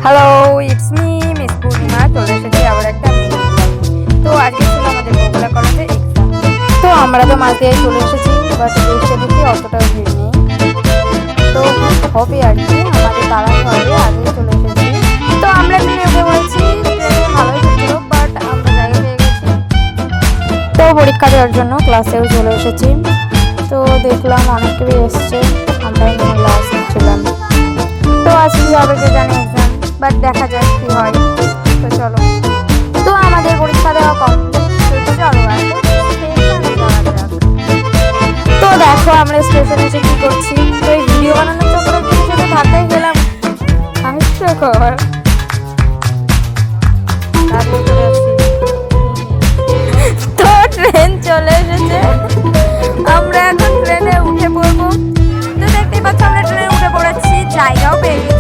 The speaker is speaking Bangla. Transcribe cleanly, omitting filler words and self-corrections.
হ্যালো, ইটস মি মিস পূর্ণিমা। চলে এসেছি আবার একটা মিনি ব্লগ। তো আজকে ছিল আমাদের বগুড়া কলেজে এক্সাম। তো আমরা তো মাঝে চলে এসেছি, বাট এসে দেখি অতটাও ভিড় নেই। তো হবে আর কি, আমাদের তাড়াই হবে, আগেই চলে এসেছি। তো আমরা ট্রেনে উঠে পড়েছি, ট্রেনে ভালোই হচ্ছিল, বাট আমরা জায়গা পেয়ে গেছি। তো পরীক্ষা দেওয়ার জন্য ক্লাসেও চলে এসেছি। তো দেখলাম অনেকেই এসছে, আমরাই লাস্ট ছিলাম। তো আজকে কি হবে কে জানে এক্সাম, বাট দেখা যাক কি হয়। তো চলো, তো আমাদের পরীক্ষা দেওয়া কমপ্লিট। তো চলো স্টেশনে যাওয়া যাক। তো দেখো আমরা স্টেশনে এসে কি করছি। তো এই ভিডিও বানানোর চক্করে সাথে ঢাকায় গেলাম, হাস্যকর। তো ট্রেন চলে এসেছে, আমরা এখন ট্রেনে উঠে পড়বো। তো দেখতেই পাচ্ছ আমরা ট্রেনে উঠে পড়েছি, জায়গাও পেয়ে গেছি।